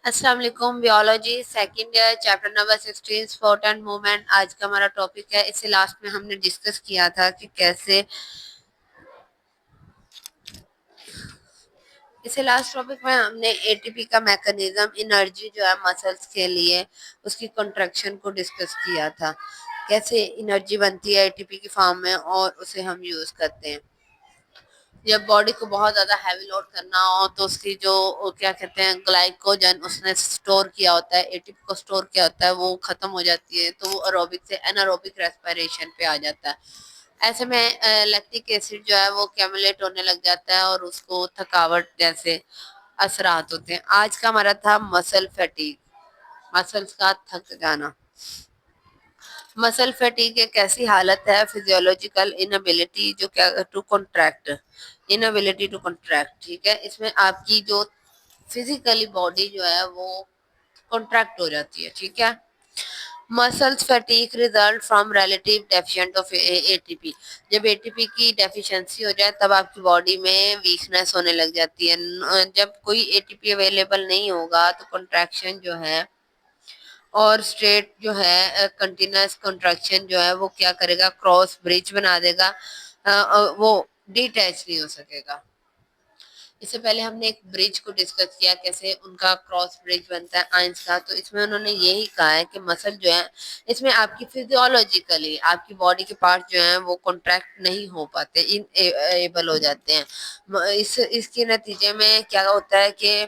अस्सलाम वालेकुम। Biology second year chapter number 16 sport and movement आज का हमारा टॉपिक है। इसे लास्ट में हमने डिस्कस किया था कि कैसे इसे लास्ट टॉपिक में हमने एटीपी का मैकेनिज्म, एनर्जी जो है मसल्स के लिए उसकी कंट्रैक्शन को डिस्कस किया था, कैसे एनर्जी बनती है एटीपी की फॉर्म में और उसे हम यूज करते हैं। जब बॉडी को बहुत ज्यादा हैवी लोड करना हो तो उसकी जो क्या कहते हैं ग्लाइकोजन उसने स्टोर किया होता है, एटीपी को स्टोर किया होता है, वो खत्म हो जाती है तो वो एरोबिक से एनारोबिक रेस्पिरेशन पे आ जाता है। ऐसे में लैक्टिक एसिड जो है वो कैमुलेट होने लग जाता है और उसको थकावट जैसे असरात होते हैं। आज का हमारा था मसल फैटीग, मसल्स का थक जाना। मसल फैटीग एक ऐसी हालत है, फिजियोलॉजिकल इनएबिलिटी जो क्या to contract, inability to contract, ठीक है। इसमें आपकी जो फिजिकली बॉडी जो है वो कॉन्ट्रैक्ट हो जाती है, ठीक है। Muscles fatigue result from relative deficient of ATP. जब एटीपी की डेफिशिएंसी हो जाए तब आपकी बॉडी में वीकनेस होने लग जाती है। जब कोई एटीपी अवेलेबल नहीं होगा तो कॉन्ट्रैक्शन जो है और स्ट्रेट जो है कंटिन्यूस कंट्रैक्शन जो है वो क्या करेगा, क्रॉस ब्रिज बना देगा, वो डिटैच नहीं हो सकेगा। इससे पहले हमने एक ब्रिज को डिस्कस किया कैसे उनका क्रॉस ब्रिज बनता है आइंस का, तो इसमें उन्होंने यही कहा है कि मसल जो है इसमें आपकी फिजियोलॉजिकली आपकी बॉडी के पार्ट जो हैं वो कॉन्ट्रैक्ट नहीं हो पाते, इन एबल हो जाते हैं। इसके नतीजे में क्या होता है कि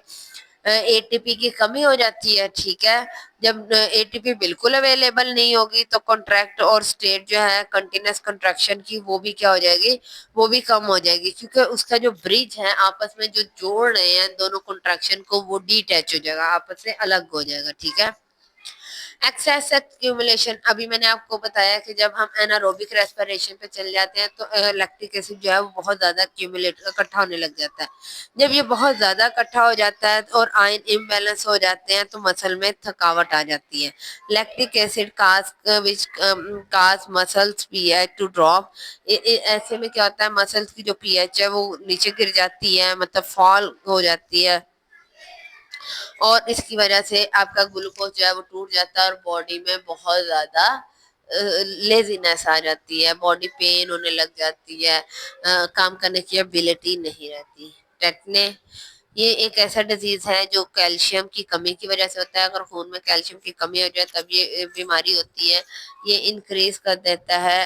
एटीपी की कमी हो जाती है, ठीक है। जब एटीपी बिल्कुल अवेलेबल नहीं होगी तो कॉन्ट्रैक्ट और स्टेट जो है कंटिन्यूस कंट्रैक्शन की वो भी क्या हो जाएगी, वो भी कम हो जाएगी, क्योंकि उसका जो ब्रिज है आपस में जो जोड़ रहे हैं दोनों कॉन्ट्रैक्शन को वो डिटैच हो जाएगा, आपस से अलग हो जाएगा, ठीक है। एक्सेस एक्यूमुलेशन, अभी मैंने आपको बताया कि जब हम एनारोबिक रेस्पिरेशन पे चल जाते हैं तो लैक्टिक एसिड जो है वो बहुत ज्यादा एक्यूमुलेट इकट्ठा होने लग जाता है। जब ये बहुत ज्यादा इकट्ठा हो जाता है और आयन इम्बैलेंस हो जाते हैं तो मसल में थकावट आ जाती है। Lactic acid cause which cause muscles pH to drop. ऐसे में क्या होता है, मसल्स की जो पीएच है वो नीचे गिर जाती है, मतलब फॉल हो जाती है और इसकी वजह से आपका ग्लूकोज जो है वो टूट जाता है और बॉडी में बहुत ज़्यादा लेजीनेस आ जाती है, बॉडी पेन होने लग जाती है, काम करने की एबिलिटी नहीं रहती। टेटने, ये एक ऐसा डिजीज है जो कैल्शियम की कमी की वजह से होता है। अगर खून में कैल्शियम की कमी हो जाए तब ये बीमारी होती है। ये इंक्रीज कर देता है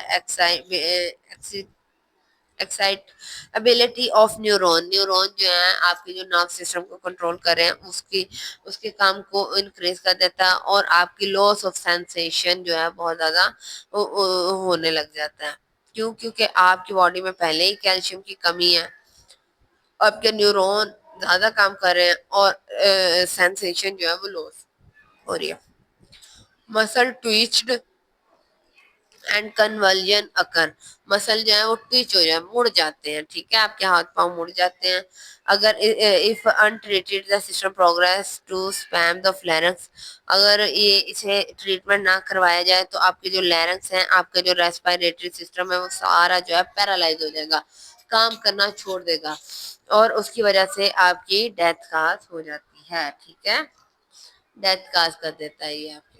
एक्साइटेबिलिटी ऑफ न्यूरॉन। न्यूरॉन जो है आपके जो नर्व सिस्टम को कंट्रोल कर रहे हैं उसकी उसके काम को इंक्रीज कर देता है और आपकी लॉस ऑफ सेंसेशन जो है बहुत ज़्यादा होने लग जाता है। क्यों? क्योंकि आपकी बॉडी में पहले ही कैल्शियम की कमी है, आपके न्यूरॉन ज़्यादा काम कर रहे हैं और सेंसेशन जो है वो लॉस हो रही है। Muscle twitched and convulsion occur, muscle जो है वो ट्विच हो जाए, मुड़ जाते हैं, ठीक है, आपके हाथ पांव मुड़ जाते हैं। अगर if untreated the system progress to spasm the pharynx, अगर ये इसे ट्रीटमेंट ना करवाया जाए तो आपके जो लैरेंक्स हैं, आपका जो रेस्पिरेटरी सिस्टम है वो सारा जो है पैरालाइज हो जाएगा, काम करना छोड़ देगा और उसकी वजह से आपकी डेथ काज हो जाती है, ठीक है, डेथ काज कर देता है ये आपकी।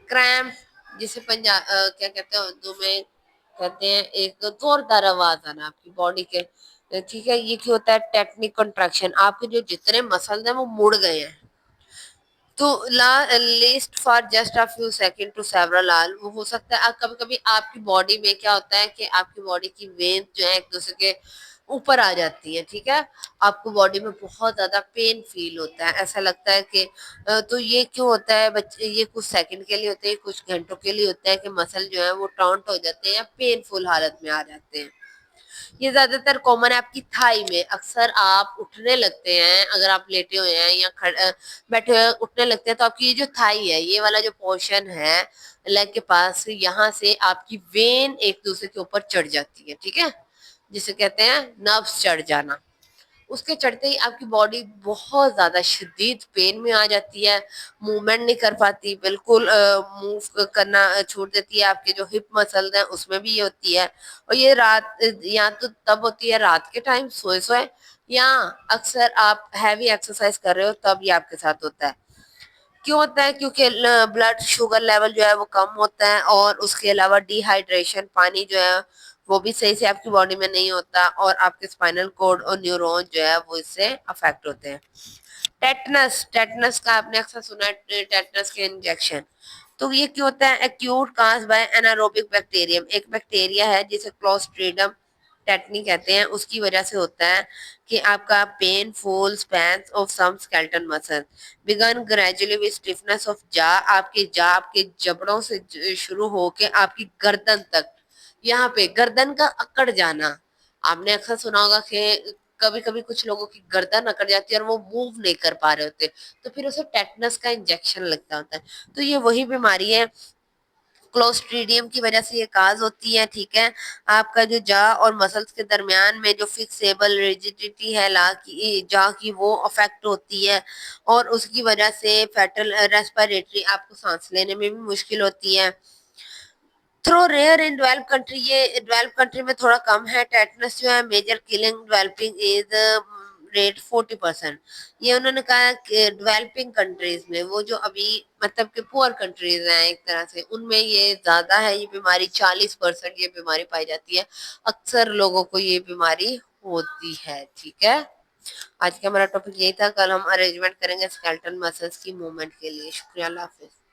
क्रैम्प, जिसे क्या कहते हैं उर्दू में, कहते हैं एक जोरदार आवाज आना आपकी बॉडी के, ठीक है। ये क्या होता है, टेक्निक कंट्रैक्शन, आपके जो जितने मसल हैं वो मुड़ गए हैं तो last for just a few second to several all, वो हो सकता है कभी कभी आपकी बॉडी में क्या होता है कि आपकी बॉडी की वेन जो है एक दूसरे के ऊपर आ जाती है, ठीक है। आपको बॉडी में बहुत ज्यादा पेन फील होता है, ऐसा लगता है कि तो ये क्यों होता है बच्चे, ये कुछ सेकंड के लिए होता है, कुछ घंटों के लिए होता है कि मसल जो है वो टॉन्ट हो जाते हैं या पेनफुल हालत में आ जाते हैं। ये ज्यादातर कॉमन है आपकी थाई में, अक्सर आप उठने लगते हैं, अगर आप लेटे हुए हैं या बैठे हुए उठने लगते हैं तो आपकी ये जो थाई है, ये वाला जो पोर्शन है लेग के पास, यहाँ से आपकी वेन एक दूसरे के ऊपर चढ़ जाती है, ठीक है, जिसे कहते हैं नर्व्स चढ़ जाना। اس کے چڑھتے ہی آپ کی باڈی بہت زیادہ شدید پین میں آ جاتی ہے، موومنٹ نہیں کر پاتی، بالکل موو کرنا چھوڑ دیتی ہے، آپ کے جو ہپ مسلز ہیں اس میں بھی یہ ہوتی ہے، اور یہ رات یا تو تب ہوتی ہے رات کے ٹائم سوئے سوئے، یا اکثر آپ ہیوی ایکسرسائز کر رہے ہو تب یہ آپ کے ساتھ ہوتا ہے۔ کیوں ہوتا ہے؟ کیونکہ بلڈ شوگر لیول جو ہے وہ کم ہوتا ہے، اور اس کے علاوہ ڈی ہائیڈریشن، پانی جو ہے وہ بھی صحیح سے آپ کی باڈی میں نہیں ہوتا، اور آپ کے اسپائنل کورڈ اور نیورون جو ہے وہ اس سے افیکٹ ہوتے ہیں۔ ٹیٹنس کا آپ نے اکثر سنا ہے، ٹیٹنس کے انجیکشن، تو یہ کیوں ہوتا ہے؟ ایکیوٹ کاز بائی اناروبک بیکٹیریم، ایک بیکٹیریا ہے جسے کلوسٹریڈم ٹیٹنی کہتے ہیں، اس کی وجہ سے ہوتا ہے کہ آپ کا painful spans of some skeleton muscle begun gradually with stiffness of jaw، آپ کے جبڑوں سے شروع ہو کے آپ کی گردن تک، یہاں پہ گردن کا اکڑ جانا، آپ نے اکثر سنا ہوگا کہ کبھی کبھی کچھ لوگوں کی گردن اکڑ جاتی ہے اور وہ موو نہیں کر پا رہے ہوتے، تو پھر اسے ٹیٹنس کا انجیکشن لگتا ہوتا ہے۔ تو یہ وہی بیماری ہے، کلوسٹریڈیم کی وجہ سے یہ کاز ہوتی ہے، ٹھیک ہے۔ آپ کا جو جا اور مسلز کے درمیان میں جو فکسیبل ریجیڈیٹی ہے جا کی، وہ افیکٹ ہوتی ہے، اور اس کی وجہ سے فیٹل ریسپیریٹری، آپ کو سانس لینے میں بھی مشکل ہوتی ہے۔ Through rare in develop country, یہ ڈیولپ کنٹری میں تھوڑا کم ہے، ٹیٹنس جو ہے major killing developing is rate 40%۔ یہ انہوں نے کہا کہ ڈیولپنگ کنٹریز میں، وہ جو ابھی مطلب کہ پور کنٹریز ہیں ایک طرح سے، ان میں یہ زیادہ ہے یہ بیماری، 40% یہ بیماری پائی جاتی ہے، اکثر لوگوں کو یہ بیماری ہوتی ہے، ٹھیک ہے۔ آج کا ہمارا ٹاپک یہی تھا، کل ہم ارینجمنٹ کریں گے اسکیلٹل مسلز کی موومنٹ کے لیے۔ شکریہ، اللہ حافظ۔